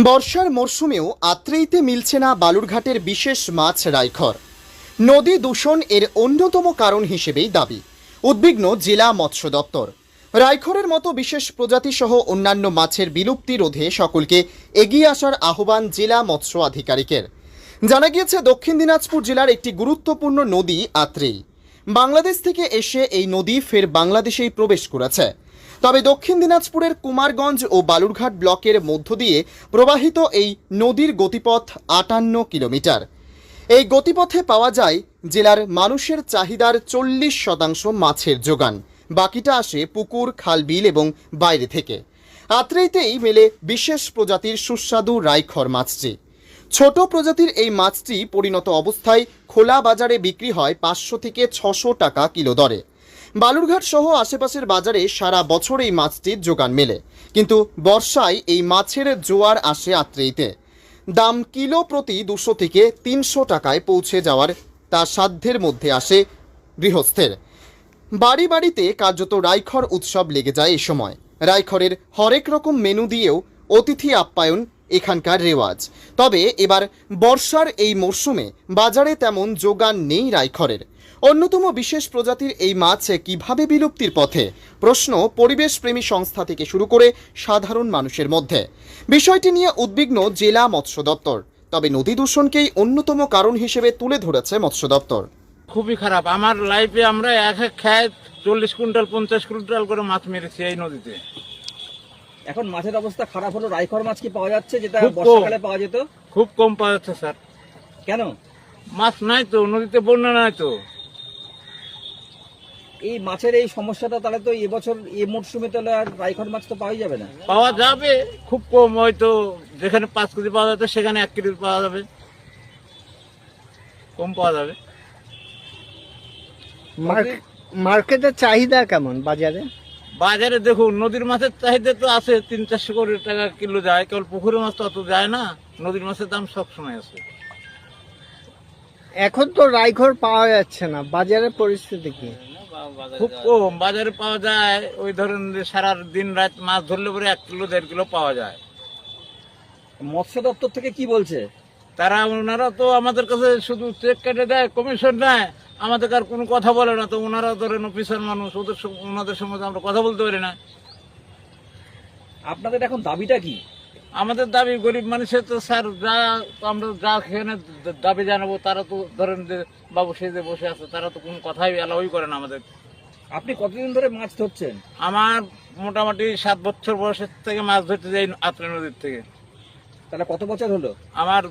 বর্ষার মরশুমেও আত্রেইতে মিলছে না বালুরঘাটের বিশেষ মাছ রাইখর। নদী দূষণ এর অন্যতম কারণ হিসেবেই দাবি। উদ্বিগ্ন জেলা মৎস্য দপ্তর। রাইখরের মতো বিশেষ প্রজাতি সহ অন্যান্য মাছের বিলুপ্তি রোধে সকলকে এগিয়ে আসার আহ্বান জেলা মৎস্য আধিকারিকের। জানা গিয়েছে, দক্ষিণ দিনাজপুর জেলার একটি গুরুত্বপূর্ণ নদী আত্রেই। বাংলাদেশ থেকে এসে এই নদী ফের বাংলাদেশেই প্রবেশ করেছে। তবে দক্ষিণ দিনাজপুরের কুমারগঞ্জ ও বালুরঘাট ব্লকের মধ্য দিয়ে প্রবাহিত এই নদীর গতিপথ 58 কিলোমিটার। এই গতিপথে পাওয়া যায় জেলার মানুষের চাহিদার 40% মাছের যোগান। বাকিটা আসে পুকুর, খাল, বিল এবং বাইরে থেকে। আত্রেইতেই মেলে বিশেষ প্রজাতির সুস্বাদু রাইখর মাছটি। ছোট প্রজাতির এই মাছটি পরিণত অবস্থায় খোলা বাজারে বিক্রি হয় 500 থেকে 600 টাকা কিলো দরে। বালুরঘাট সহ আশেপাশের বাজারে সারা বছর এই মাছটির যোগান মেলে, কিন্তু বর্ষায় এই মাছের জোয়ার আসে আত্রেইতে। দাম কিলো প্রতি 200 থেকে 300 টাকায় পৌঁছে যাওয়ার তা সাধ্যের মধ্যে আসে গৃহস্থের। বাড়ি বাড়িতে কার্যত রাইখর উৎসব লেগে যায় এই সময়। রাইখরের হরেক রকম মেনু দিয়েও অতিথি আপ্যায়ন এখানকার রেওয়াজ। তবে এবার বর্ষার এই মরশুমে বাজারে তেমন যোগান নেই রাইখরের। অন্যতম বিশেষ প্রজাতির এই মাছ কিভাবে বিলুপ্তির পথে, প্রশ্ন পরিবেশপ্রেমী সংস্থা থেকে শুরু করে সাধারণ মানুষের মধ্যে। বিষয়টি নিয়ে উদ্বিগ্ন জেলা মৎস্য দপ্তর। তবে নদী দূষণকেই অন্যতম কারণ হিসেবে তুলে ধরেছে মৎস্য দপ্তর। খুবই খারাপ। আমার লাইফে আমরা এক খেয়ে 40 কুইন্টাল 50 কুইন্টাল করে মাছ মেরেছি এই নদীতে। এখন মাছের অবস্থা খারাপ হলো, রাইখর মাছ কি পাওয়া যাচ্ছে যেটা খুব কম। বর্ষাকালে পাওয়া যেত? খুব কম পাওয়া যাচ্ছে স্যার। কেন? মাছ নাই তো, নদীতে বন্যা নাই তো। এই মাছের এই সমস্যাটা তাহলে তো এবছর এই মরশুমে তাহলে আর রাইখর মাছ তো পাওয়া যাবে না। পাওয়া যাবে খুব কম, হয়তো যেখানে 5 কেজি পাওয়া যেত সেখানে 1 কেজি পাওয়া যাবে, কম পাওয়া যাবে। মার্কেটের চাহিদা কেমন বাজারে? বাজারে দেখুন, নদীর মাছের চাহিদা তো আছে, 300-400 করে টাকা কিলো যায়। কেবল পুকুরের মাছ তো অত যায় না, নদীর মাছের দাম সবসময় আছে। এখন তো রাইখর পাওয়া যাচ্ছে না, বাজারের পরিস্থিতি কি? খুব কম বাজারে পাওয়া যায়। ওই ধরেন যে সারা দিন রাত মাছ ধরলে পরে 1 কিলো 1.5 কিলো পাওয়া যায়। মৎস্য দপ্তর থেকে কি বলছে? তারা ওনারা তো আমাদের কাছে শুধু চেক কেটে দেয়, কমিশন নেয়, আমাদের আর কোনো কথা বলে না। তো ওনারা ধরেন অফিসার মানুষ, ওনাদের সঙ্গে আমরা কথা বলতে পারি না। আপনাদের এখন দাবিটা কি? আমাদের দাবি, গরিব মানুষের তো স্যার আমরা যা সেখানে দাবি জানাবো, তারা তো ধরেন যে বাবু সে যে বসে আছে, তারা তো কোনো কথাই অ্যালাউই করে না আমাদের। আপনি কতদিন ধরে মাছ ধরছেন? আমার মোটামুটি 7 বছর বয়সের থেকে মাছ ধরতে যাই আত্রা নদীর থেকে। তাহলে কত বছর হলো? আমার